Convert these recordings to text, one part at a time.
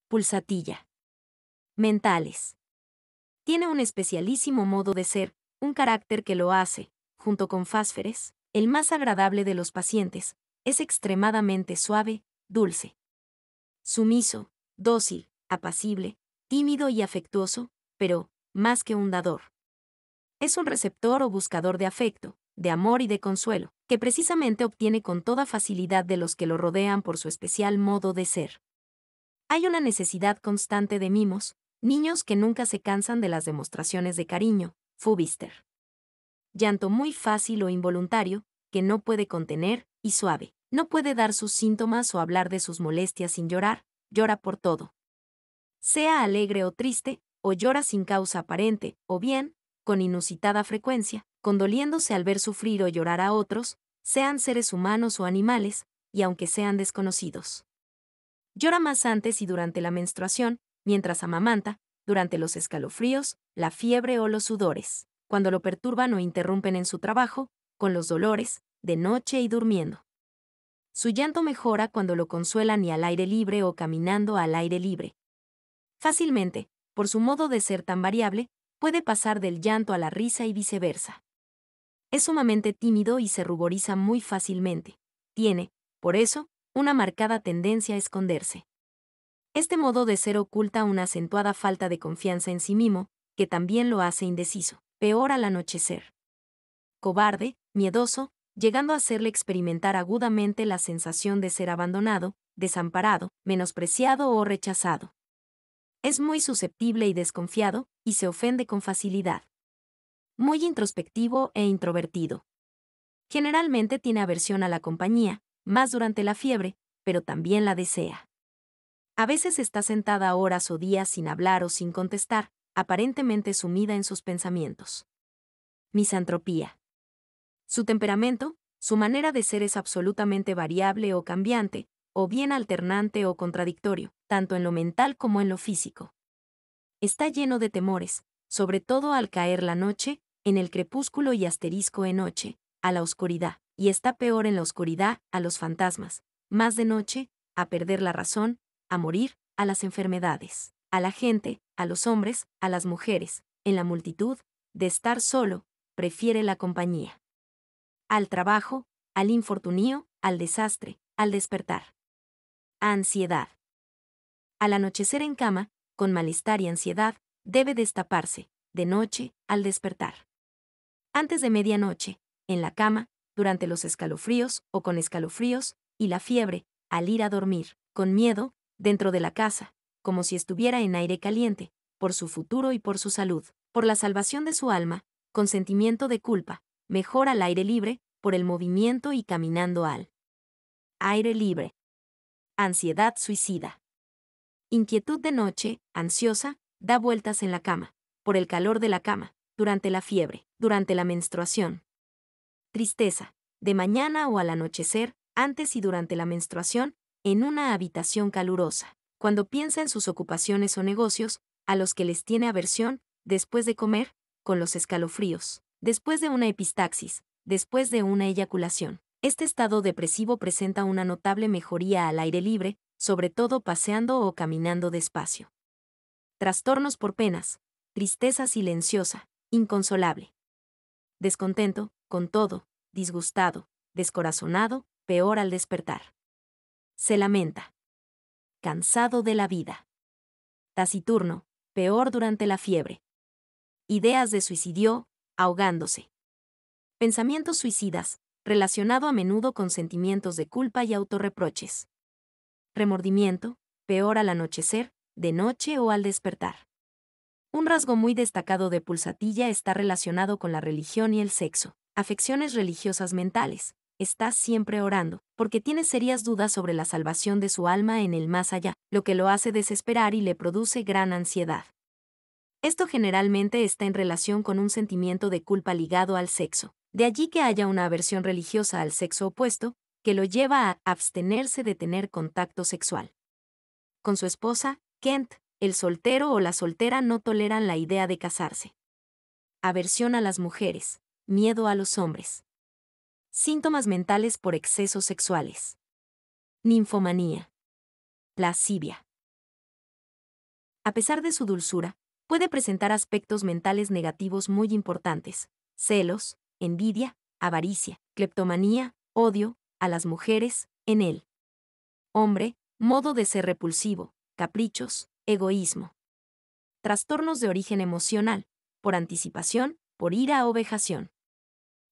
Pulsatilla. Mentales. Tiene un especialísimo modo de ser, un carácter que lo hace, junto con Fásferes, el más agradable de los pacientes. Es extremadamente suave, dulce, sumiso, dócil, apacible, tímido y afectuoso, pero, más que un dador. Es un receptor o buscador de afecto, de amor y de consuelo, que precisamente obtiene con toda facilidad de los que lo rodean por su especial modo de ser. Hay una necesidad constante de mimos, niños que nunca se cansan de las demostraciones de cariño, Fubister. Llanto muy fácil o involuntario, que no puede contener, y suave. No puede dar sus síntomas o hablar de sus molestias sin llorar, llora por todo. Sea alegre o triste, o llora sin causa aparente, o bien, con inusitada frecuencia, condoliéndose al ver sufrir o llorar a otros, sean seres humanos o animales, y aunque sean desconocidos. Llora más antes y durante la menstruación, mientras amamanta, durante los escalofríos, la fiebre o los sudores, cuando lo perturban o interrumpen en su trabajo, con los dolores, de noche y durmiendo. Su llanto mejora cuando lo consuelan y al aire libre o caminando al aire libre. Fácilmente, por su modo de ser tan variable, puede pasar del llanto a la risa y viceversa. Es sumamente tímido y se ruboriza muy fácilmente. Tiene, por eso, una marcada tendencia a esconderse. Este modo de ser oculta una acentuada falta de confianza en sí mismo, que también lo hace indeciso, peor al anochecer. Cobarde, miedoso, llegando a hacerle experimentar agudamente la sensación de ser abandonado, desamparado, menospreciado o rechazado. Es muy susceptible y desconfiado, y se ofende con facilidad. Muy introspectivo e introvertido. Generalmente tiene aversión a la compañía, más durante la fiebre, pero también la desea. A veces está sentada horas o días sin hablar o sin contestar, aparentemente sumida en sus pensamientos. Misantropía. Su temperamento, su manera de ser es absolutamente variable o cambiante, o bien alternante o contradictorio, tanto en lo mental como en lo físico. Está lleno de temores, sobre todo al caer la noche, en el crepúsculo y asterisco en noche, a la oscuridad, y está peor en la oscuridad, a los fantasmas, más de noche, a perder la razón, a morir, a las enfermedades, a la gente, a los hombres, a las mujeres, en la multitud, de estar solo, prefiere la compañía. Al trabajo, al infortunio, al desastre, al despertar. Ansiedad. Al anochecer en cama, con malestar y ansiedad, debe destaparse, de noche, al despertar. Antes de medianoche, en la cama, durante los escalofríos o con escalofríos, y la fiebre, al ir a dormir, con miedo, dentro de la casa, como si estuviera en aire caliente, por su futuro y por su salud, por la salvación de su alma, con sentimiento de culpa, mejor al aire libre, por el movimiento y caminando al aire libre. Ansiedad suicida. Inquietud de noche, ansiosa, da vueltas en la cama, por el calor de la cama, durante la fiebre, durante la menstruación. Tristeza, de mañana o al anochecer, antes y durante la menstruación, en una habitación calurosa, cuando piensa en sus ocupaciones o negocios, a los que les tiene aversión, después de comer, con los escalofríos, después de una epistaxis, después de una eyaculación. Este estado depresivo presenta una notable mejoría al aire libre, sobre todo paseando o caminando despacio. Trastornos por penas, tristeza silenciosa, inconsolable. Descontento, con todo, disgustado, descorazonado, peor al despertar. Se lamenta. Cansado de la vida. Taciturno, peor durante la fiebre. Ideas de suicidio, ahogándose. Pensamientos suicidas, relacionado a menudo con sentimientos de culpa y autorreproches. Remordimiento, peor al anochecer, de noche o al despertar. Un rasgo muy destacado de Pulsatilla está relacionado con la religión y el sexo. Afecciones religiosas mentales. Está siempre orando, porque tiene serias dudas sobre la salvación de su alma en el más allá, lo que lo hace desesperar y le produce gran ansiedad. Esto generalmente está en relación con un sentimiento de culpa ligado al sexo. De allí que haya una aversión religiosa al sexo opuesto, que lo lleva a abstenerse de tener contacto sexual. Con su esposa, Kent, el soltero o la soltera no toleran la idea de casarse. Aversión a las mujeres, miedo a los hombres. Síntomas mentales por excesos sexuales. Ninfomanía. Lascivia. A pesar de su dulzura, puede presentar aspectos mentales negativos muy importantes: celos, envidia, avaricia, cleptomanía, odio a las mujeres, en él. Hombre, modo de ser repulsivo, caprichos, egoísmo. Trastornos de origen emocional, por anticipación, por ira o vejación.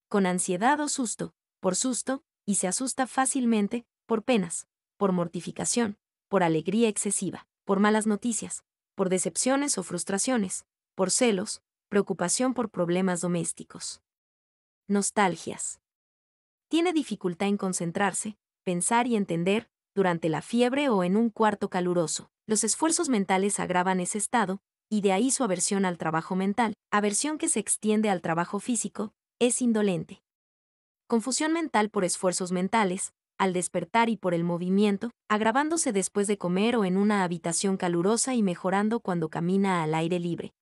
Con ansiedad o susto, por susto, y se asusta fácilmente, por penas, por mortificación, por alegría excesiva, por malas noticias, por decepciones o frustraciones, por celos, preocupación por problemas domésticos. Nostalgias. Tiene dificultad en concentrarse, pensar y entender, durante la fiebre o en un cuarto caluroso. Los esfuerzos mentales agravan ese estado, y de ahí su aversión al trabajo mental, aversión que se extiende al trabajo físico, es indolente. Confusión mental por esfuerzos mentales, al despertar y por el movimiento, agravándose después de comer o en una habitación calurosa y mejorando cuando camina al aire libre.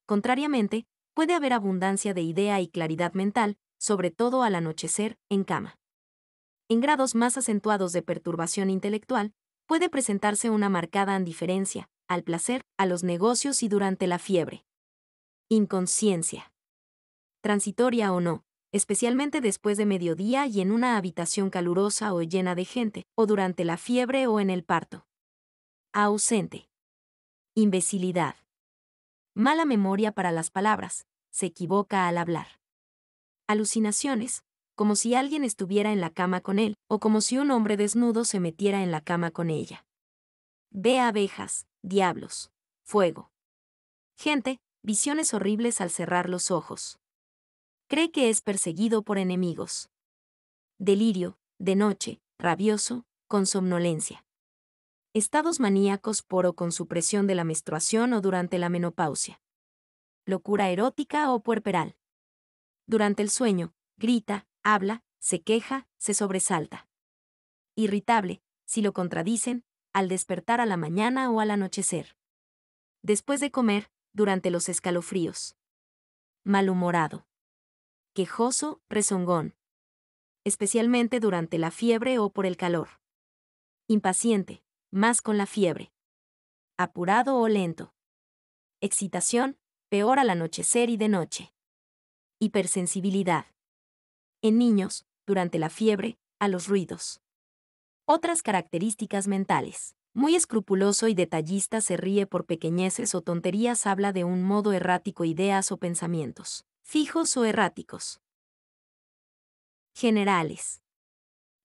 Contrariamente, puede haber abundancia de idea y claridad mental, sobre todo al anochecer, en cama. En grados más acentuados de perturbación intelectual, puede presentarse una marcada indiferencia al placer, a los negocios y durante la fiebre. Inconsciencia. Transitoria o no, especialmente después de mediodía y en una habitación calurosa o llena de gente, o durante la fiebre o en el parto. Ausente. Imbecilidad. Mala memoria para las palabras, se equivoca al hablar. Alucinaciones, como si alguien estuviera en la cama con él, o como si un hombre desnudo se metiera en la cama con ella. Ve abejas, diablos, fuego. Gente, visiones horribles al cerrar los ojos. Cree que es perseguido por enemigos. Delirio, de noche, rabioso, con somnolencia. Estados maníacos por o con supresión de la menstruación o durante la menopausia. Locura erótica o puerperal. Durante el sueño, grita, habla, se queja, se sobresalta. Irritable, si lo contradicen, al despertar a la mañana o al anochecer. Después de comer, durante los escalofríos. Malhumorado. Quejoso, rezongón. Especialmente durante la fiebre o por el calor. Impaciente, más con la fiebre. Apurado o lento. Excitación, peor al anochecer y de noche. Hipersensibilidad. En niños, durante la fiebre, a los ruidos. Otras características mentales. Muy escrupuloso y detallista, se ríe por pequeñeces o tonterías, habla de un modo errático ideas o pensamientos, fijos o erráticos. Generales.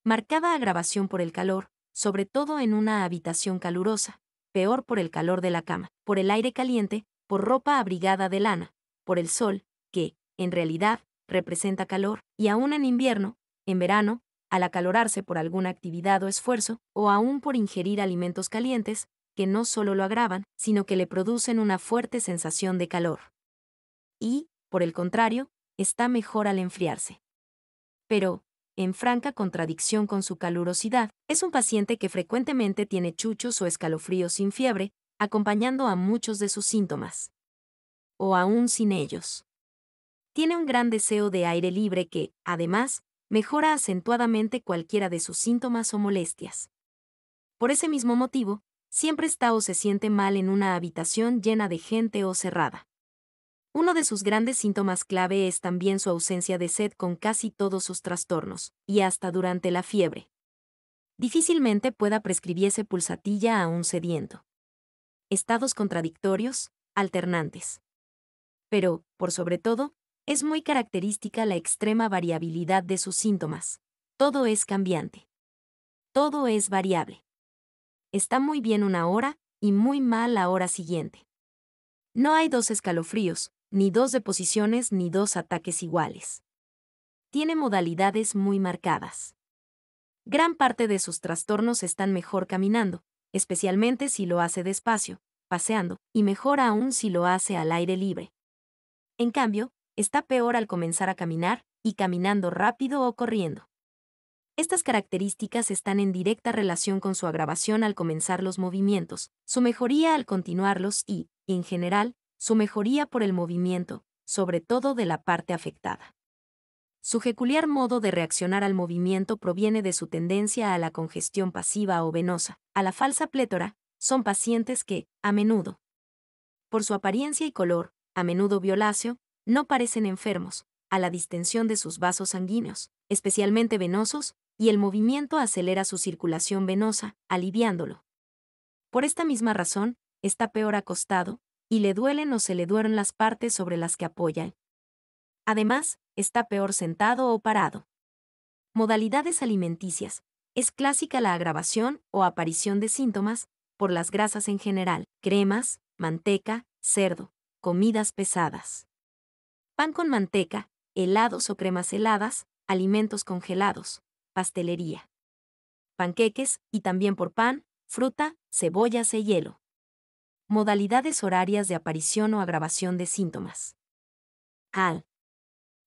Marcada agravación por el calor, sobre todo en una habitación calurosa, peor por el calor de la cama, por el aire caliente, por ropa abrigada de lana, por el sol, que, en realidad, representa calor, y aún en invierno, en verano, al acalorarse por alguna actividad o esfuerzo, o aún por ingerir alimentos calientes, que no solo lo agravan, sino que le producen una fuerte sensación de calor. Y, por el contrario, está mejor al enfriarse. Pero, en franca contradicción con su calurosidad, es un paciente que frecuentemente tiene chuchos o escalofríos sin fiebre, acompañando a muchos de sus síntomas. O aún sin ellos. Tiene un gran deseo de aire libre que, además, mejora acentuadamente cualquiera de sus síntomas o molestias. Por ese mismo motivo, siempre está o se siente mal en una habitación llena de gente o cerrada. Uno de sus grandes síntomas clave es también su ausencia de sed con casi todos sus trastornos, y hasta durante la fiebre. Difícilmente pueda prescribirse pulsatilla a un sediento. Estados contradictorios, alternantes. Pero, por sobre todo, es muy característica la extrema variabilidad de sus síntomas. Todo es cambiante. Todo es variable. Está muy bien una hora, y muy mal la hora siguiente. No hay dos escalofríos, ni dos deposiciones ni dos ataques iguales. Tiene modalidades muy marcadas. Gran parte de sus trastornos están mejor caminando, especialmente si lo hace despacio, paseando, y mejor aún si lo hace al aire libre. En cambio, está peor al comenzar a caminar, y caminando rápido o corriendo. Estas características están en directa relación con su agravación al comenzar los movimientos, su mejoría al continuarlos y, en general, su mejoría por el movimiento, sobre todo de la parte afectada. Su peculiar modo de reaccionar al movimiento proviene de su tendencia a la congestión pasiva o venosa, a la falsa plétora. Son pacientes que, a menudo, Por su apariencia y color, a menudo violáceo, no parecen enfermos, a la distensión de sus vasos sanguíneos, especialmente venosos, y el movimiento acelera su circulación venosa, aliviándolo. Por esta misma razón, está peor acostado, y le duelen o se le duelen las partes sobre las que apoya. Además, está peor sentado o parado. Modalidades alimenticias. Es clásica la agravación o aparición de síntomas por las grasas en general, cremas, manteca, cerdo, comidas pesadas. Pan con manteca, helados o cremas heladas, alimentos congelados, pastelería. Panqueques y también por pan, fruta, cebollas e hielo. Modalidades horarias de aparición o agravación de síntomas. Al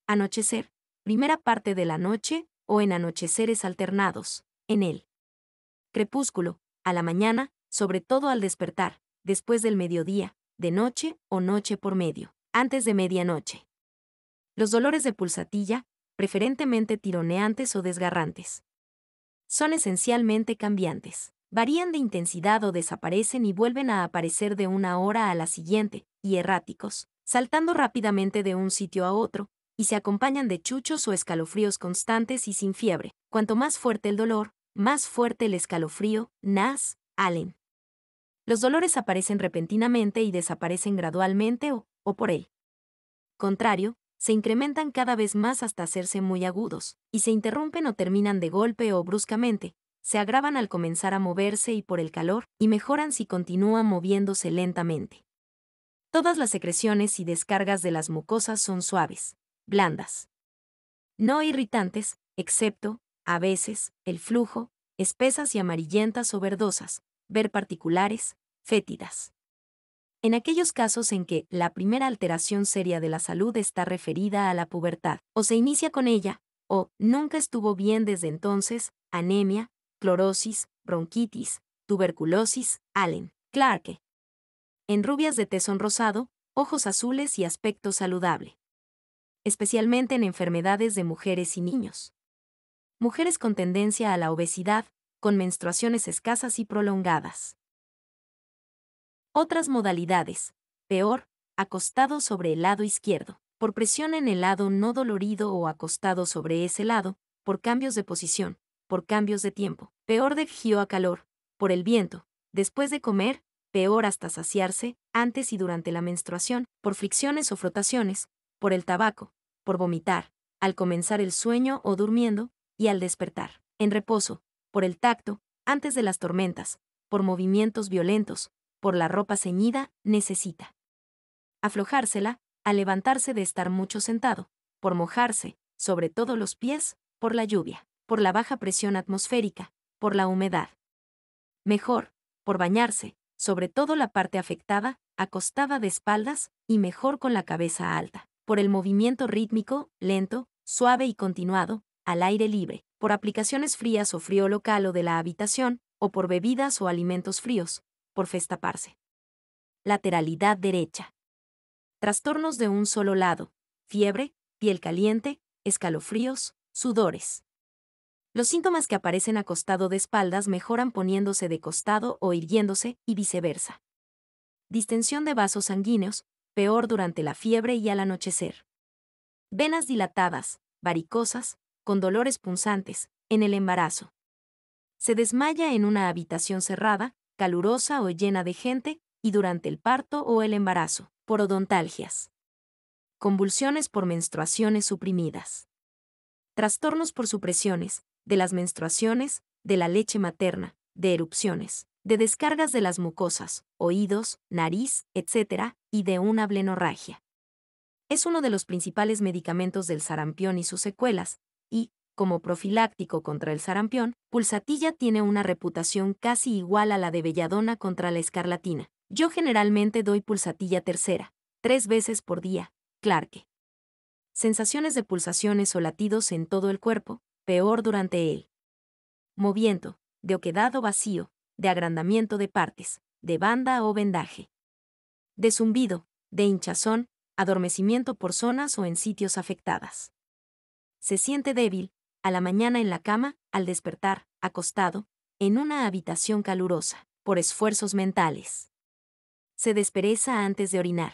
anochecer, primera parte de la noche o en anocheceres alternados, en el crepúsculo, a la mañana, sobre todo al despertar, después del mediodía, de noche o noche por medio, antes de medianoche. Los dolores de pulsatilla, preferentemente tironeantes o desgarrantes. Son esencialmente cambiantes. Varían de intensidad o desaparecen y vuelven a aparecer de una hora a la siguiente, y erráticos, saltando rápidamente de un sitio a otro, y se acompañan de chuchos o escalofríos constantes y sin fiebre. Cuanto más fuerte el dolor, más fuerte el escalofrío. Nas, Allen. Los dolores aparecen repentinamente y desaparecen gradualmente o por el contrario, se incrementan cada vez más hasta hacerse muy agudos, y se interrumpen o terminan de golpe o bruscamente, se agravan al comenzar a moverse y por el calor, y mejoran si continúan moviéndose lentamente. Todas las secreciones y descargas de las mucosas son suaves, blandas, no irritantes, excepto, a veces, el flujo, espesas y amarillentas o verdosas, ver particulares, fétidas. En aquellos casos en que la primera alteración seria de la salud está referida a la pubertad, o se inicia con ella, o nunca estuvo bien desde entonces, anemia, clorosis, bronquitis, tuberculosis, Allen, Clarke. En rubias de tez rosado, ojos azules y aspecto saludable. Especialmente en enfermedades de mujeres y niños. Mujeres con tendencia a la obesidad, con menstruaciones escasas y prolongadas. Otras modalidades. Peor, acostado sobre el lado izquierdo, por presión en el lado no dolorido o acostado sobre ese lado, por cambios de posición, por cambios de tiempo. Peor de frío a calor, por el viento, después de comer, peor hasta saciarse, antes y durante la menstruación, por fricciones o frotaciones, por el tabaco, por vomitar, al comenzar el sueño o durmiendo, y al despertar, en reposo, por el tacto, antes de las tormentas, por movimientos violentos, por la ropa ceñida, necesita aflojársela, al levantarse de estar mucho sentado, por mojarse, sobre todo los pies, por la lluvia, por la baja presión atmosférica, por la humedad. Mejor, por bañarse, sobre todo la parte afectada, acostada de espaldas, y mejor con la cabeza alta, por el movimiento rítmico, lento, suave y continuado, al aire libre, por aplicaciones frías o frío local o de la habitación, o por bebidas o alimentos fríos, por festaparse. Lateralidad derecha. Trastornos de un solo lado, fiebre, piel caliente, escalofríos, sudores. Los síntomas que aparecen acostado de espaldas mejoran poniéndose de costado o irguiéndose, y viceversa. Distensión de vasos sanguíneos, peor durante la fiebre y al anochecer. Venas dilatadas, varicosas, con dolores punzantes, en el embarazo. Se desmaya en una habitación cerrada, calurosa o llena de gente, y durante el parto o el embarazo, por odontalgias. Convulsiones por menstruaciones suprimidas. Trastornos por supresiones, de las menstruaciones, de la leche materna, de erupciones, de descargas de las mucosas, oídos, nariz, etc., y de una blenorragia. Es uno de los principales medicamentos del sarampión y sus secuelas, y, como profiláctico contra el sarampión, pulsatilla tiene una reputación casi igual a la de belladona contra la escarlatina. Yo generalmente doy pulsatilla tercera, 3 veces por día, Clarke. Sensaciones de pulsaciones o latidos en todo el cuerpo, peor durante el movimiento, de oquedad o vacío, de agrandamiento de partes, de banda o vendaje. De zumbido, de hinchazón, adormecimiento por zonas o en sitios afectadas. Se siente débil, a la mañana en la cama, al despertar, acostado, en una habitación calurosa, por esfuerzos mentales. Se despereza antes de orinar.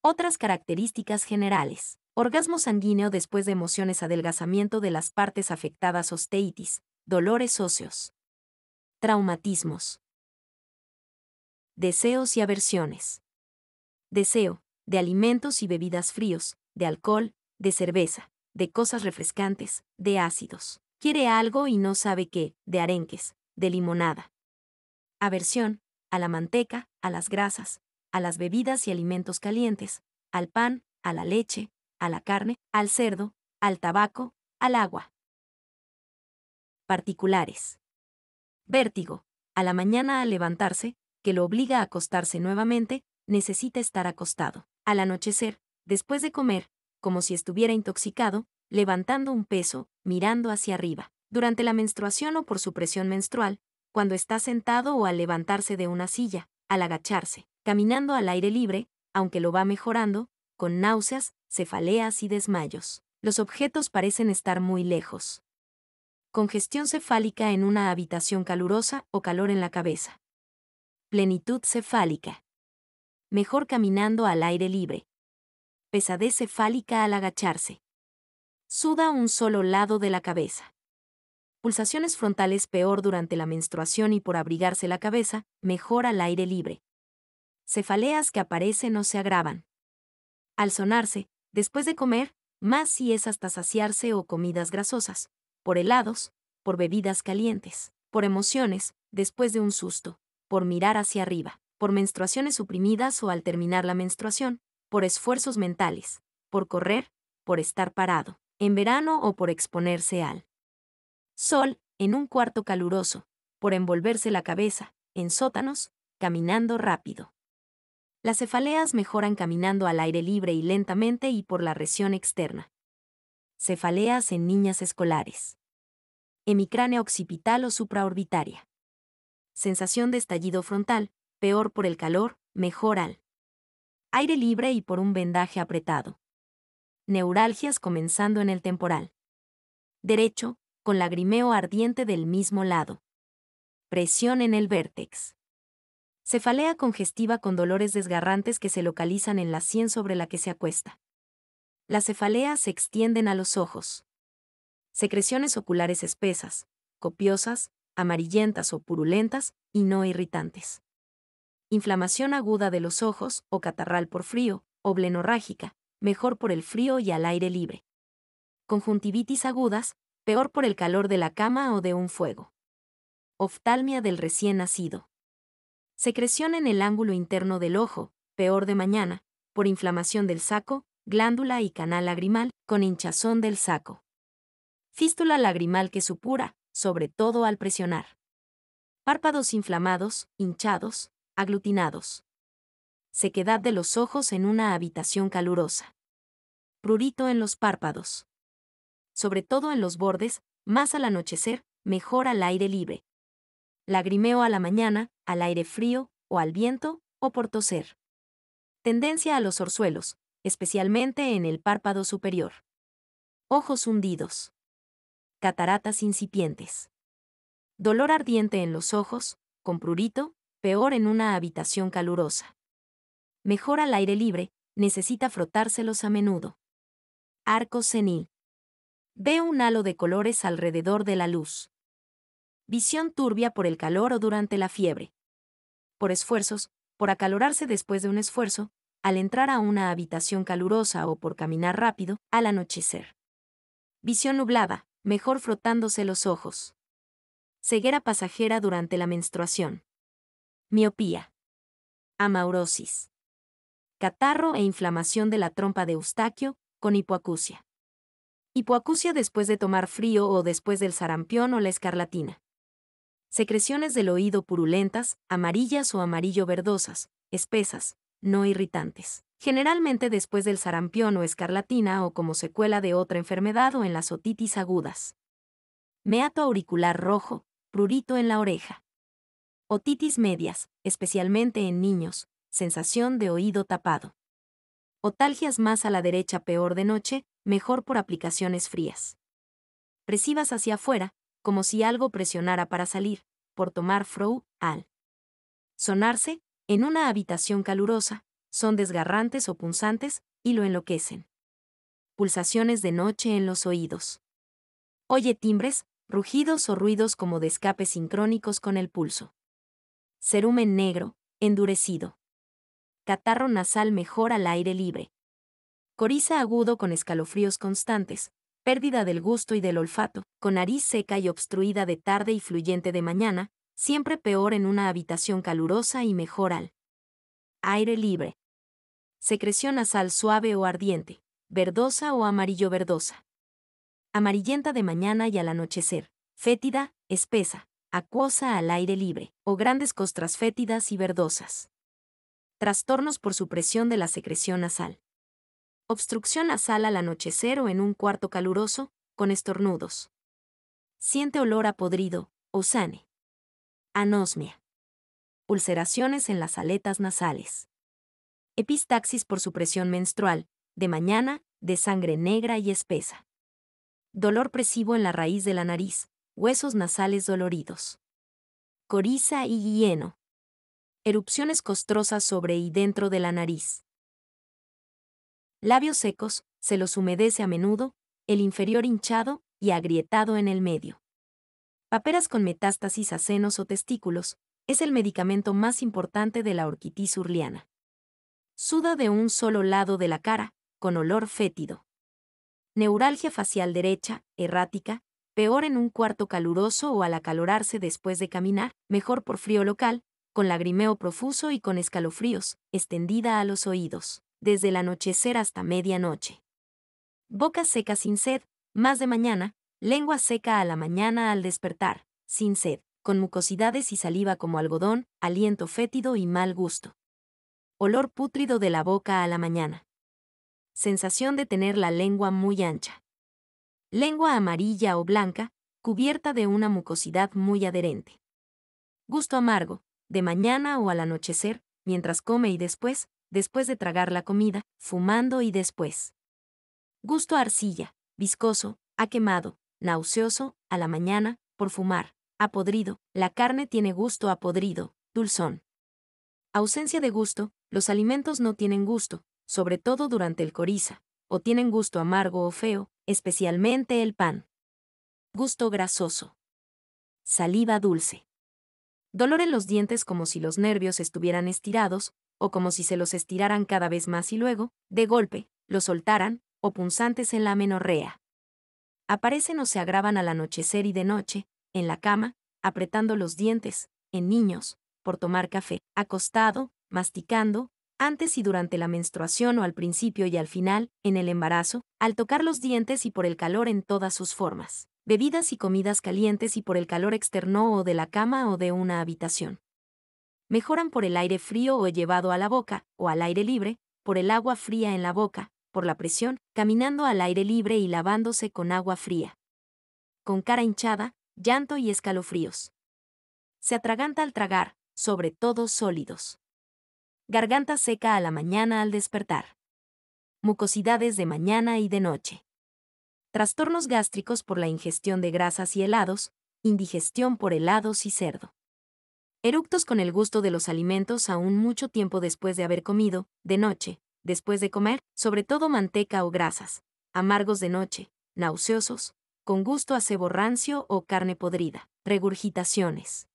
Otras características generales. Orgasmo sanguíneo después de emociones, adelgazamiento de las partes afectadas, osteitis, dolores óseos. Traumatismos. Deseos y aversiones. Deseo, de alimentos y bebidas fríos, de alcohol, de cerveza, de cosas refrescantes, de ácidos. Quiere algo y no sabe qué, de arenques, de limonada. Aversión, a la manteca, a las grasas, a las bebidas y alimentos calientes, al pan, a la leche, a la carne, al cerdo, al tabaco, al agua. Particulares. Vértigo, a la mañana al levantarse, que lo obliga a acostarse nuevamente, necesita estar acostado. Al anochecer, después de comer, como si estuviera intoxicado, levantando un peso, mirando hacia arriba. Durante la menstruación o por su presión menstrual, cuando está sentado o al levantarse de una silla, al agacharse, caminando al aire libre, aunque lo va mejorando, con náuseas, cefaleas y desmayos. Los objetos parecen estar muy lejos. Congestión cefálica en una habitación calurosa o calor en la cabeza. Plenitud cefálica. Mejor caminando al aire libre. Pesadez cefálica al agacharse. Suda un solo lado de la cabeza. Pulsaciones frontales peor durante la menstruación y por abrigarse la cabeza, mejor al aire libre. Cefaleas que aparecen o se agravan. Al sonarse, después de comer, más si es hasta saciarse o comidas grasosas, por helados, por bebidas calientes, por emociones, después de un susto, por mirar hacia arriba, por menstruaciones suprimidas o al terminar la menstruación, por esfuerzos mentales, por correr, por estar parado, en verano o por exponerse al sol, en un cuarto caluroso, por envolverse la cabeza, en sótanos, caminando rápido. Las cefaleas mejoran caminando al aire libre y lentamente y por la región externa. Cefaleas en niñas escolares. Hemicránea occipital o supraorbitaria. Sensación de estallido frontal, peor por el calor, mejor al aire libre y por un vendaje apretado. Neuralgias comenzando en el temporal derecho, con lagrimeo ardiente del mismo lado. Presión en el vértex. Cefalea congestiva con dolores desgarrantes que se localizan en la sien sobre la que se acuesta. Las cefaleas se extienden a los ojos. Secreciones oculares espesas, copiosas, amarillentas o purulentas, y no irritantes. Inflamación aguda de los ojos, o catarral por frío, o blenorrágica, mejor por el frío y al aire libre. Conjuntivitis agudas, peor por el calor de la cama o de un fuego. Oftalmia del recién nacido. Secreción en el ángulo interno del ojo, peor de mañana, por inflamación del saco, glándula y canal lagrimal, con hinchazón del saco. Fístula lagrimal que supura, sobre todo al presionar. Párpados inflamados, hinchados, aglutinados. Sequedad de los ojos en una habitación calurosa. Prurito en los párpados. Sobre todo en los bordes, más al anochecer, mejor al aire libre. Lagrimeo a la mañana, al aire frío, o al viento, o por toser. Tendencia a los orzuelos, especialmente en el párpado superior. Ojos hundidos. Cataratas incipientes. Dolor ardiente en los ojos, con prurito, peor en una habitación calurosa. Mejor al aire libre, necesita frotárselos a menudo. Arco senil. Ve un halo de colores alrededor de la luz. Visión turbia por el calor o durante la fiebre. Por esfuerzos, por acalorarse después de un esfuerzo, al entrar a una habitación calurosa o por caminar rápido, al anochecer. Visión nublada, mejor frotándose los ojos. Ceguera pasajera durante la menstruación. Miopía. Amaurosis. Catarro e inflamación de la trompa de Eustaquio, con hipoacusia. Hipoacusia después de tomar frío o después del sarampión o la escarlatina. Secreciones del oído purulentas, amarillas o amarillo-verdosas, espesas, no irritantes. Generalmente después del sarampión o escarlatina o como secuela de otra enfermedad o en las otitis agudas. Meato auricular rojo, prurito en la oreja. Otitis medias, especialmente en niños, sensación de oído tapado. Otalgias más a la derecha peor de noche, mejor por aplicaciones frías. Presivas hacia afuera, como si algo presionara para salir, por tomar frow, al sonarse, en una habitación calurosa, son desgarrantes o punzantes y lo enloquecen. Pulsaciones de noche en los oídos. Oye timbres, rugidos o ruidos como de escape sincrónicos con el pulso. Cerumen negro, endurecido. Catarro nasal mejor al aire libre. Coriza agudo con escalofríos constantes, pérdida del gusto y del olfato, con nariz seca y obstruida de tarde y fluyente de mañana, siempre peor en una habitación calurosa y mejor al aire libre. Secreción nasal suave o ardiente, verdosa o amarillo verdosa. Amarillenta de mañana y al anochecer, fétida, espesa, acuosa al aire libre, o grandes costras fétidas y verdosas. Trastornos por supresión de la secreción nasal. Obstrucción nasal al anochecer o en un cuarto caluroso, con estornudos. Siente olor a podrido, o sane. Anosmia. Ulceraciones en las aletas nasales. Epistaxis por supresión menstrual, de mañana, de sangre negra y espesa. Dolor presivo en la raíz de la nariz, huesos nasales doloridos. Coriza y hieno. Erupciones costrosas sobre y dentro de la nariz. Labios secos, se los humedece a menudo, el inferior hinchado y agrietado en el medio. Paperas con metástasis a senos o testículos, es el medicamento más importante de la orquitis urliana. Suda de un solo lado de la cara, con olor fétido. Neuralgia facial derecha, errática, peor en un cuarto caluroso o al acalorarse después de caminar, mejor por frío local, con lagrimeo profuso y con escalofríos, extendida a los oídos, desde el anochecer hasta medianoche. Boca seca sin sed, más de mañana, lengua seca a la mañana al despertar, sin sed, con mucosidades y saliva como algodón, aliento fétido y mal gusto. Olor pútrido de la boca a la mañana. Sensación de tener la lengua muy ancha. Lengua amarilla o blanca, cubierta de una mucosidad muy adherente. Gusto amargo, de mañana o al anochecer, mientras come y después de tragar la comida, fumando y después. Gusto a arcilla, viscoso, a quemado, nauseoso, a la mañana, por fumar, a podrido, la carne tiene gusto a podrido, dulzón. Ausencia de gusto, los alimentos no tienen gusto, sobre todo durante el coriza, o tienen gusto amargo o feo, especialmente el pan. Gusto grasoso. Saliva dulce. Dolor en los dientes como si los nervios estuvieran estirados, o como si se los estiraran cada vez más y luego, de golpe, los soltaran, o punzantes en la amenorrea. Aparecen o se agravan al anochecer y de noche, en la cama, apretando los dientes, en niños, por tomar café, acostado, masticando, antes y durante la menstruación o al principio y al final, en el embarazo, al tocar los dientes y por el calor en todas sus formas. Bebidas y comidas calientes y por el calor externo o de la cama o de una habitación. Mejoran por el aire frío o llevado a la boca, o al aire libre, por el agua fría en la boca, por la presión, caminando al aire libre y lavándose con agua fría. Con cara hinchada, llanto y escalofríos. Se atraganta al tragar, sobre todo sólidos. Garganta seca a la mañana al despertar. Mucosidades de mañana y de noche. Trastornos gástricos por la ingestión de grasas y helados, indigestión por helados y cerdo. Eructos con el gusto de los alimentos aún mucho tiempo después de haber comido, de noche, después de comer, sobre todo manteca o grasas, amargos de noche, nauseosos, con gusto a cebo rancio o carne podrida, regurgitaciones.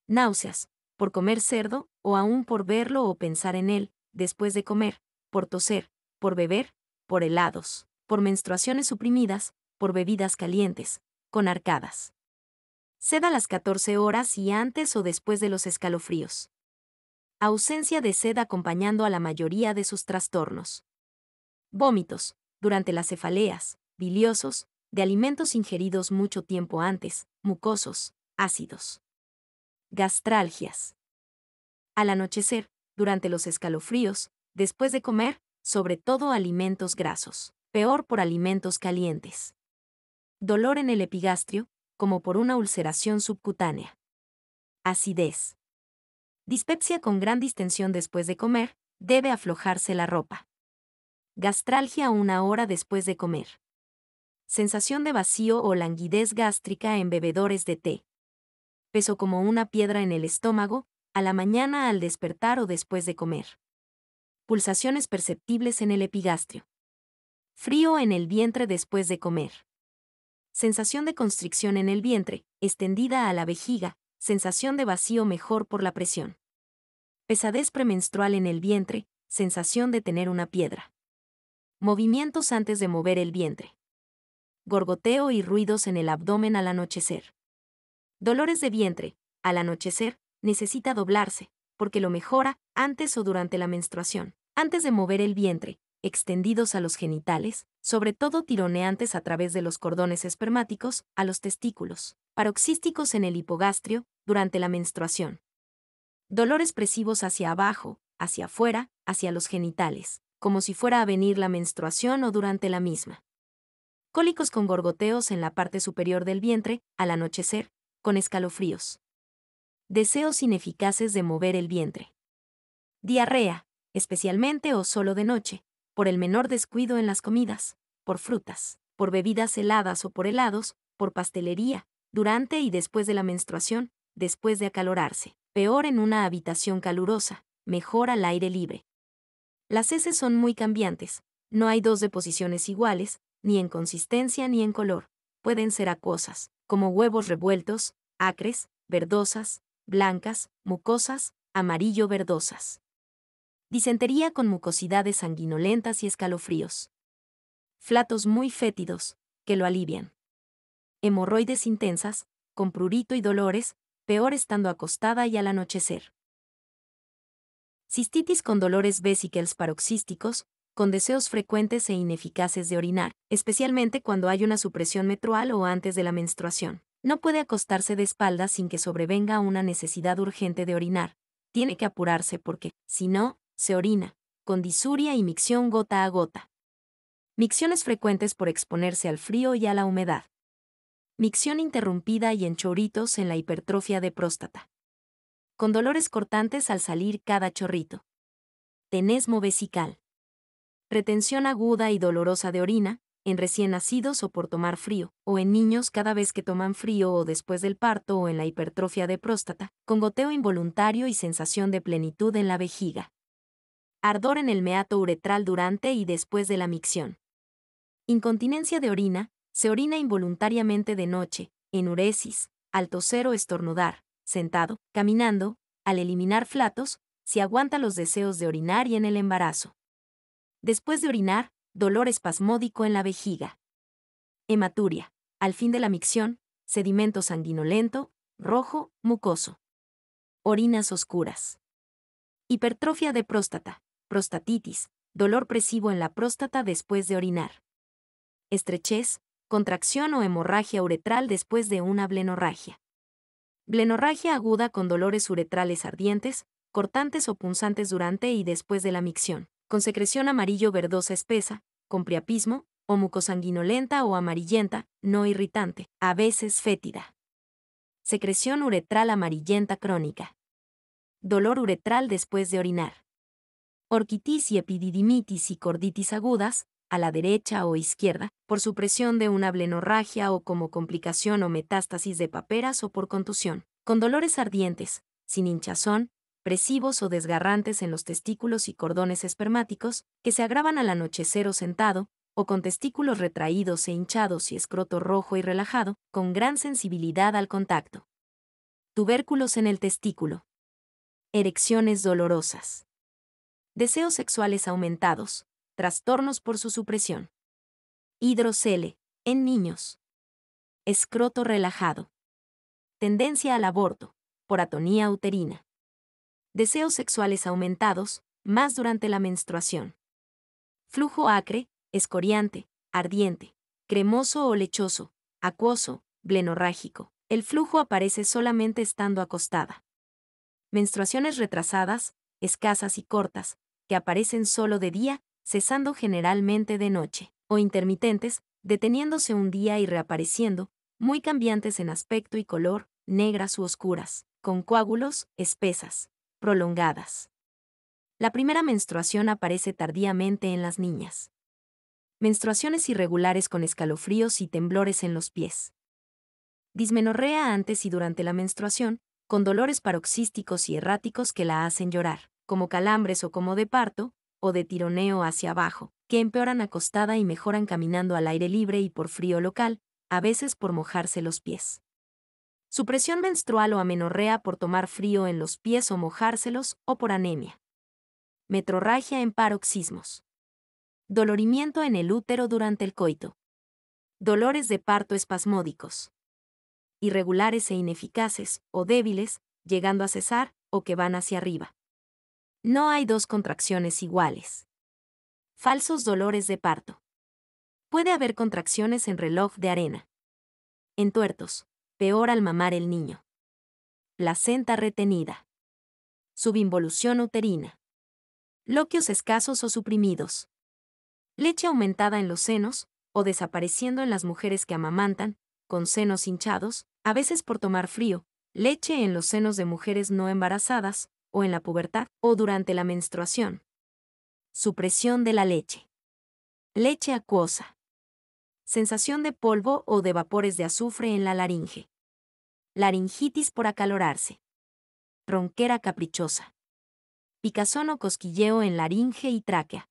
Náuseas, por comer cerdo, o aún por verlo o pensar en él, después de comer, por toser, por beber, por helados, por menstruaciones suprimidas, por bebidas calientes, con arcadas. Sed a las 14 horas y antes o después de los escalofríos. Ausencia de sed acompañando a la mayoría de sus trastornos. Vómitos, durante las cefaleas, biliosos, de alimentos ingeridos mucho tiempo antes, mucosos, ácidos. Gastralgias. Al anochecer, durante los escalofríos, después de comer, sobre todo alimentos grasos, peor por alimentos calientes. Dolor en el epigastrio, como por una ulceración subcutánea. Acidez. Dispepsia con gran distensión después de comer, debe aflojarse la ropa. Gastralgia 1 hora después de comer. Sensación de vacío o languidez gástrica en bebedores de té. Peso como una piedra en el estómago, a la mañana al despertar o después de comer. Pulsaciones perceptibles en el epigastrio. Frío en el vientre después de comer. Sensación de constricción en el vientre, extendida a la vejiga, sensación de vacío mejor por la presión. Pesadez premenstrual en el vientre, sensación de tener una piedra. Movimientos antes de mover el vientre. Gorgoteo y ruidos en el abdomen al anochecer. Dolores de vientre, al anochecer, necesita doblarse, porque lo mejora antes o durante la menstruación. Antes de mover el vientre, extendidos a los genitales, sobre todo tironeantes a través de los cordones espermáticos, a los testículos. Paroxísticos en el hipogastrio, durante la menstruación. Dolores presivos hacia abajo, hacia afuera, hacia los genitales, como si fuera a venir la menstruación o durante la misma. Cólicos con gorgoteos en la parte superior del vientre, al anochecer, con escalofríos. Deseos ineficaces de mover el vientre. Diarrea, especialmente o solo de noche, por el menor descuido en las comidas, por frutas, por bebidas heladas o por helados, por pastelería, durante y después de la menstruación, después de acalorarse. Peor en una habitación calurosa, mejor al aire libre. Las heces son muy cambiantes, no hay dos deposiciones iguales, ni en consistencia ni en color. Pueden ser acuosas, como huevos revueltos, acres, verdosas, blancas, mucosas, amarillo-verdosas. Disentería con mucosidades sanguinolentas y escalofríos. Flatos muy fétidos, que lo alivian. Hemorroides intensas, con prurito y dolores, peor estando acostada y al anochecer. Cistitis con dolores vesicles paroxísticos, con deseos frecuentes e ineficaces de orinar, especialmente cuando hay una supresión menstrual o antes de la menstruación. No puede acostarse de espaldas sin que sobrevenga una necesidad urgente de orinar. Tiene que apurarse porque, si no, se orina, con disuria y micción gota a gota. Micciones frecuentes por exponerse al frío y a la humedad. Micción interrumpida y en chorritos en la hipertrofia de próstata. Con dolores cortantes al salir cada chorrito. Tenesmo vesical. Retención aguda y dolorosa de orina, en recién nacidos o por tomar frío, o en niños cada vez que toman frío o después del parto o en la hipertrofia de próstata, con goteo involuntario y sensación de plenitud en la vejiga. Ardor en el meato uretral durante y después de la micción. Incontinencia de orina, se orina involuntariamente de noche, enuresis, al toser o estornudar, sentado, caminando, al eliminar flatos, si aguanta los deseos de orinar y en el embarazo. Después de orinar, dolor espasmódico en la vejiga. Hematuria, al fin de la micción, sedimento sanguinolento, rojo, mucoso. Orinas oscuras. Hipertrofia de próstata, prostatitis, dolor presivo en la próstata después de orinar. Estrechez, contracción o hemorragia uretral después de una blenorragia. Blenorragia aguda con dolores uretrales ardientes, cortantes o punzantes durante y después de la micción, con secreción amarillo-verdosa espesa, con priapismo, o mucosanguinolenta o amarillenta, no irritante, a veces fétida. Secreción uretral amarillenta crónica. Dolor uretral después de orinar. Orquitis y epididimitis y corditis agudas, a la derecha o izquierda, por supresión de una blenorragia o como complicación o metástasis de paperas o por contusión, con dolores ardientes, sin hinchazón, presivos o desgarrantes en los testículos y cordones espermáticos, que se agravan al anochecer o sentado, o con testículos retraídos e hinchados y escroto rojo y relajado, con gran sensibilidad al contacto. Tubérculos en el testículo. Erecciones dolorosas. Deseos sexuales aumentados, trastornos por su supresión. Hidrocele, en niños. Escroto relajado. Tendencia al aborto, por atonía uterina. Deseos sexuales aumentados, más durante la menstruación. Flujo acre, escoriante, ardiente, cremoso o lechoso, acuoso, blenorrágico. El flujo aparece solamente estando acostada. Menstruaciones retrasadas, escasas y cortas, que aparecen solo de día, cesando generalmente de noche, o intermitentes, deteniéndose un día y reapareciendo, muy cambiantes en aspecto y color, negras u oscuras, con coágulos, espesas, prolongadas. La primera menstruación aparece tardíamente en las niñas. Menstruaciones irregulares con escalofríos y temblores en los pies. Dismenorrea antes y durante la menstruación, con dolores paroxísticos y erráticos que la hacen llorar, como calambres o como de parto, o de tironeo hacia abajo, que empeoran acostada y mejoran caminando al aire libre y por frío local, a veces por mojarse los pies. Supresión menstrual o amenorrea por tomar frío en los pies o mojárselos, o por anemia. Metrorragia en paroxismos. Dolorimiento en el útero durante el coito. Dolores de parto espasmódicos. Irregulares e ineficaces, o débiles, llegando a cesar, o que van hacia arriba. No hay dos contracciones iguales. Falsos dolores de parto. Puede haber contracciones en reloj de arena. Entuertos, peor al mamar el niño. Placenta retenida. Subinvolución uterina. Lóquios escasos o suprimidos. Leche aumentada en los senos, o desapareciendo en las mujeres que amamantan, con senos hinchados, a veces por tomar frío, leche en los senos de mujeres no embarazadas, o en la pubertad, o durante la menstruación. Supresión de la leche. Leche acuosa. Sensación de polvo o de vapores de azufre en la laringe. Laringitis por acalorarse. Ronquera caprichosa. Picazón o cosquilleo en laringe y tráquea.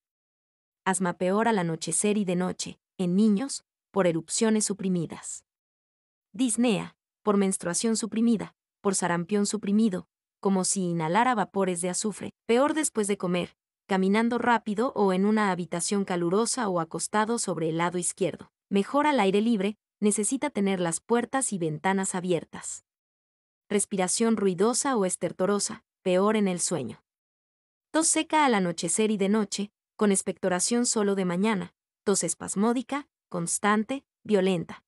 Asma peor al anochecer y de noche, en niños, por erupciones suprimidas. Disnea, por menstruación suprimida, por sarampión suprimido, como si inhalara vapores de azufre, peor después de comer, caminando rápido o en una habitación calurosa o acostado sobre el lado izquierdo. Mejor al aire libre, necesita tener las puertas y ventanas abiertas. Respiración ruidosa o estertorosa, peor en el sueño. Tos seca al anochecer y de noche, con expectoración solo de mañana, tos espasmódica, constante, violenta.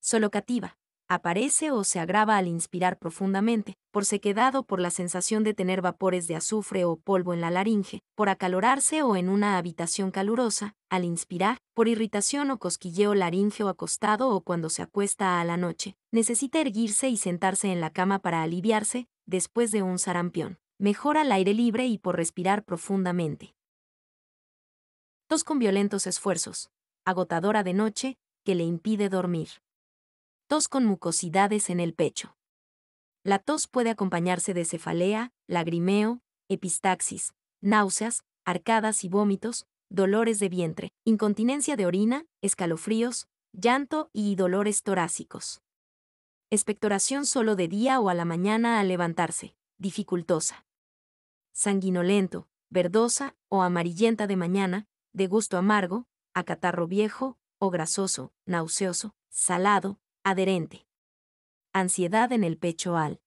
Solocativa. Aparece o se agrava al inspirar profundamente, por sequedad o por la sensación de tener vapores de azufre o polvo en la laringe, por acalorarse o en una habitación calurosa, al inspirar, por irritación o cosquilleo laríngeo acostado o cuando se acuesta a la noche. Necesita erguirse y sentarse en la cama para aliviarse, después de un sarampión. Mejor al aire libre y por respirar profundamente. Tos con violentos esfuerzos. Agotadora de noche, que le impide dormir. Tos con mucosidades en el pecho. La tos puede acompañarse de cefalea, lagrimeo, epistaxis, náuseas, arcadas y vómitos, dolores de vientre, incontinencia de orina, escalofríos, llanto y dolores torácicos. Expectoración solo de día o a la mañana al levantarse, dificultosa. Sanguinolento, verdosa o amarillenta de mañana, de gusto amargo, a catarro viejo o grasoso, nauseoso, salado, adherente. Ansiedad en el pecho al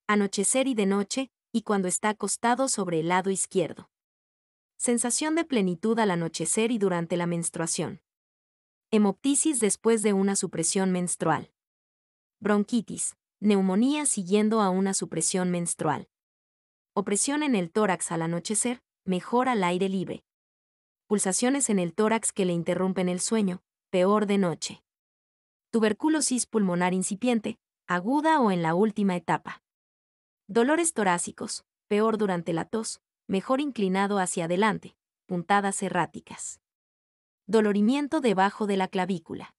anochecer y de noche, y cuando está acostado sobre el lado izquierdo. Sensación de plenitud al anochecer y durante la menstruación. Hemoptisis después de una supresión menstrual. Bronquitis, neumonía siguiendo a una supresión menstrual. Opresión en el tórax al anochecer, mejor al aire libre. Pulsaciones en el tórax que le interrumpen el sueño, peor de noche. Tuberculosis pulmonar incipiente, aguda o en la última etapa. Dolores torácicos, peor durante la tos, mejor inclinado hacia adelante, puntadas erráticas. Dolorimiento debajo de la clavícula.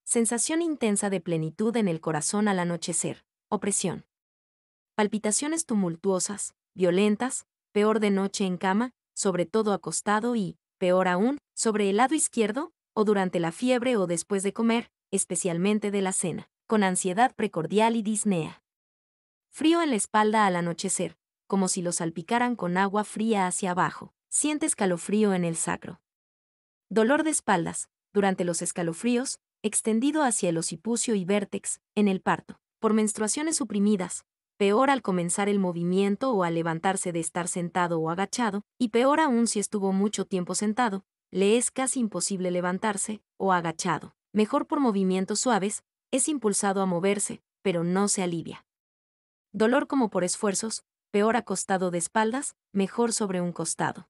Sensación intensa de plenitud en el corazón al anochecer, opresión. Palpitaciones tumultuosas, violentas, peor de noche en cama, sobre todo acostado y, peor aún, sobre el lado izquierdo, o durante la fiebre o después de comer, especialmente de la cena, con ansiedad precordial y disnea. Frío en la espalda al anochecer, como si lo salpicaran con agua fría hacia abajo. Siente escalofrío en el sacro. Dolor de espaldas, durante los escalofríos, extendido hacia el occipucio y vértex, en el parto. Por menstruaciones suprimidas, peor al comenzar el movimiento o al levantarse de estar sentado o agachado, y peor aún si estuvo mucho tiempo sentado, le es casi imposible levantarse, o agachado. Mejor por movimientos suaves, es impulsado a moverse, pero no se alivia. Dolor como por esfuerzos, peor acostado de espaldas, mejor sobre un costado.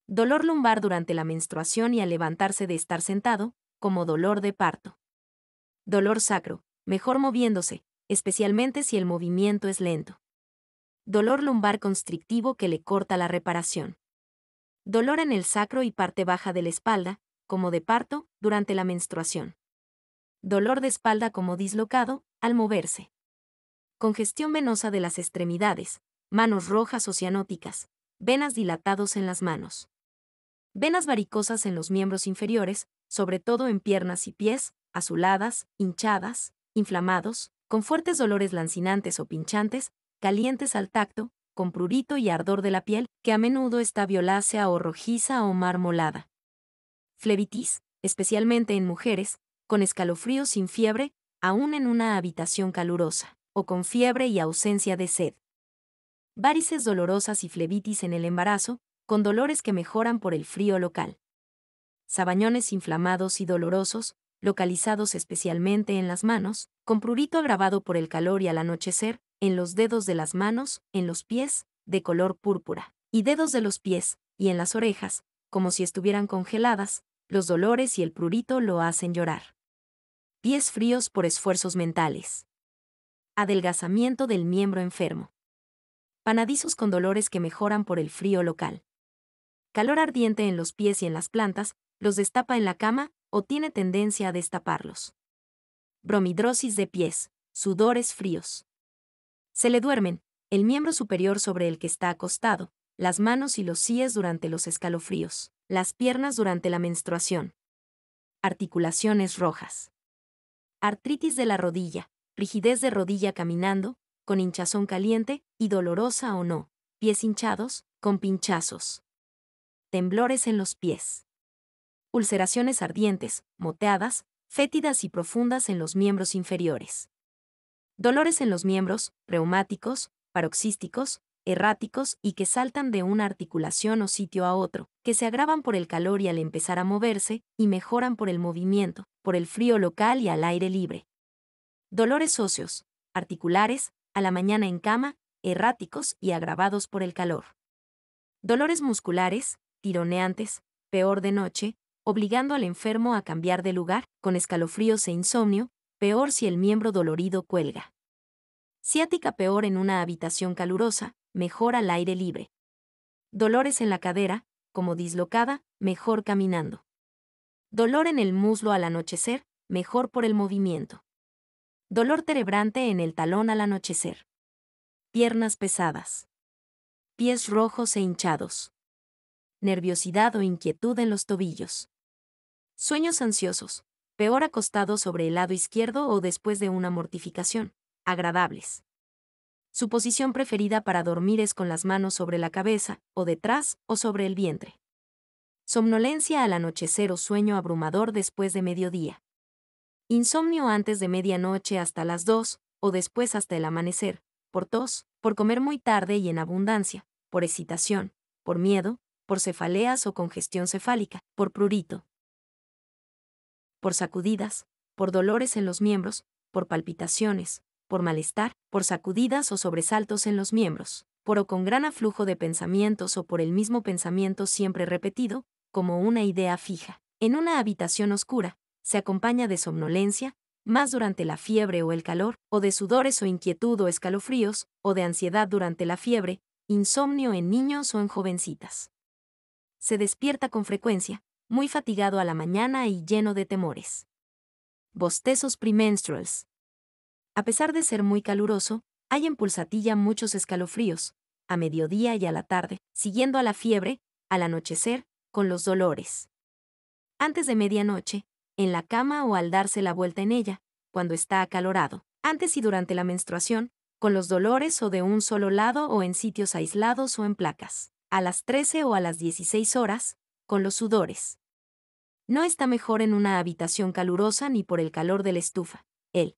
Dolor lumbar durante la menstruación y al levantarse de estar sentado, como dolor de parto. Dolor sacro, mejor moviéndose, especialmente si el movimiento es lento. Dolor lumbar constrictivo que le corta la reparación. Dolor en el sacro y parte baja de la espalda, como de parto, durante la menstruación. Dolor de espalda como dislocado, al moverse. congestión venosa de las extremidades, manos rojas o cianóticas, venas dilatados en las manos. Venas varicosas en los miembros inferiores, sobre todo en piernas y pies, azuladas, hinchadas, inflamados, con fuertes dolores lancinantes o pinchantes, calientes al tacto, con prurito y ardor de la piel, que a menudo está violácea o rojiza o marmolada. Flebitis, especialmente en mujeres, con escalofríos sin fiebre, aún en una habitación calurosa, o con fiebre y ausencia de sed. Varices dolorosas y flebitis en el embarazo, con dolores que mejoran por el frío local. Sabañones inflamados y dolorosos, localizados especialmente en las manos, con prurito agravado por el calor y al anochecer, en los dedos de las manos, en los pies, de color púrpura, y dedos de los pies, y en las orejas, como si estuvieran congeladas, los dolores y el prurito lo hacen llorar. Pies fríos por esfuerzos mentales. Adelgazamiento del miembro enfermo. Panadizos con dolores que mejoran por el frío local. Calor ardiente en los pies y en las plantas, los destapa en la cama o tiene tendencia a destaparlos. Bromidrosis de pies, sudores fríos. Se le duermen, el miembro superior sobre el que está acostado, las manos y los pies durante los escalofríos, las piernas durante la menstruación. Articulaciones rojas. Artritis de la rodilla, rigidez de rodilla caminando, con hinchazón caliente y dolorosa o no, pies hinchados, con pinchazos. Temblores en los pies. Ulceraciones ardientes, moteadas, fétidas y profundas en los miembros inferiores. Dolores en los miembros, reumáticos, paroxísticos, erráticos y que saltan de una articulación o sitio a otro, que se agravan por el calor y al empezar a moverse, y mejoran por el movimiento, por el frío local y al aire libre. Dolores óseos, articulares, a la mañana en cama, erráticos y agravados por el calor. Dolores musculares, tironeantes, peor de noche, obligando al enfermo a cambiar de lugar, con escalofríos e insomnio, peor si el miembro dolorido cuelga. Ciática peor en una habitación calurosa, mejor al aire libre. Dolores en la cadera, como dislocada, mejor caminando. Dolor en el muslo al anochecer, mejor por el movimiento. Dolor terebrante en el talón al anochecer. Piernas pesadas. Pies rojos e hinchados. Nerviosidad o inquietud en los tobillos. Sueños ansiosos, peor acostado sobre el lado izquierdo o después de una mortificación, agradables. Su posición preferida para dormir es con las manos sobre la cabeza, o detrás, o sobre el vientre. Somnolencia al anochecer o sueño abrumador después de mediodía. Insomnio antes de medianoche hasta las 2, o después hasta el amanecer, por tos, por comer muy tarde y en abundancia, por excitación, por miedo, por cefaleas o congestión cefálica, por prurito. Por sacudidas, por dolores en los miembros, por palpitaciones, por malestar, por sacudidas o sobresaltos en los miembros, por o con gran aflujo de pensamientos o por el mismo pensamiento siempre repetido, como una idea fija. En una habitación oscura, se acompaña de somnolencia, más durante la fiebre o el calor, o de sudores o inquietud o escalofríos, o de ansiedad durante la fiebre, insomnio en niños o en jovencitas. Se despierta con frecuencia, muy fatigado a la mañana y lleno de temores. Bostezos premenstruals. A pesar de ser muy caluroso, hay en Pulsatilla muchos escalofríos, a mediodía y a la tarde, siguiendo a la fiebre, al anochecer, con los dolores. Antes de medianoche, en la cama o al darse la vuelta en ella, cuando está acalorado. Antes y durante la menstruación, con los dolores o de un solo lado o en sitios aislados o en placas. A las 13 o a las 16 horas, con los sudores. No está mejor en una habitación calurosa ni por el calor de la estufa. El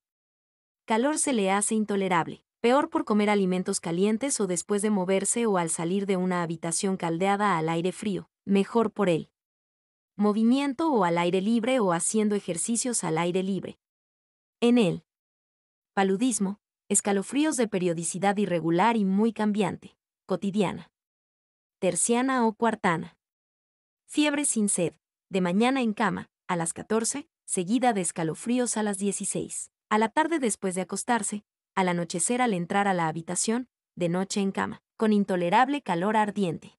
calor se le hace intolerable. Peor por comer alimentos calientes o después de moverse o al salir de una habitación caldeada al aire frío. Mejor por él. Movimiento o al aire libre o haciendo ejercicios al aire libre. En él. Paludismo, escalofríos de periodicidad irregular y muy cambiante, cotidiana. Terciana o cuartana. Fiebre sin sed, de mañana en cama, a las 14, seguida de escalofríos a las 16. A la tarde después de acostarse, al anochecer al entrar a la habitación, de noche en cama, con intolerable calor ardiente.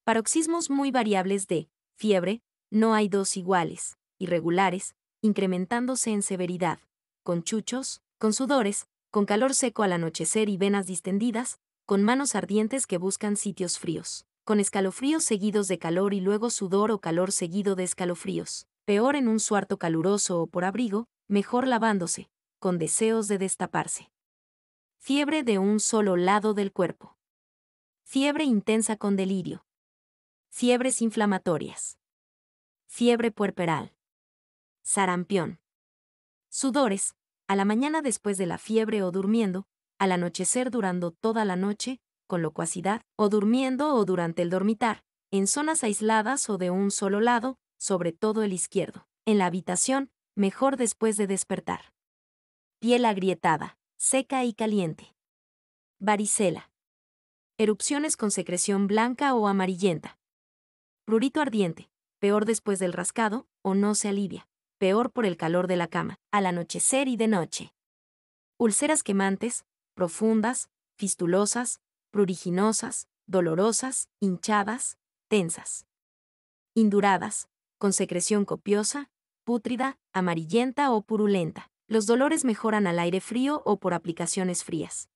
Paroxismos muy variables de fiebre, no hay dos iguales, irregulares, incrementándose en severidad, con chuchos, con sudores, con calor seco al anochecer y venas distendidas, con manos ardientes que buscan sitios fríos, con escalofríos seguidos de calor y luego sudor o calor seguido de escalofríos, peor en un suarto caluroso o por abrigo, mejor lavándose, con deseos de destaparse. Fiebre de un solo lado del cuerpo. Fiebre intensa con delirio. Fiebres inflamatorias. Fiebre puerperal. Sarampión. Sudores, a la mañana después de la fiebre o durmiendo, al anochecer durando toda la noche, con locuacidad, o durmiendo o durante el dormitar, en zonas aisladas o de un solo lado, sobre todo el izquierdo. En la habitación, mejor después de despertar. Piel agrietada, seca y caliente. Varicela. Erupciones con secreción blanca o amarillenta. Prurito ardiente, peor después del rascado, o no se alivia, peor por el calor de la cama, al anochecer y de noche. Úlceras quemantes, profundas, fistulosas, pruriginosas, dolorosas, hinchadas, tensas. Induradas, con secreción copiosa, pútrida, amarillenta o purulenta. Los dolores mejoran al aire frío o por aplicaciones frías.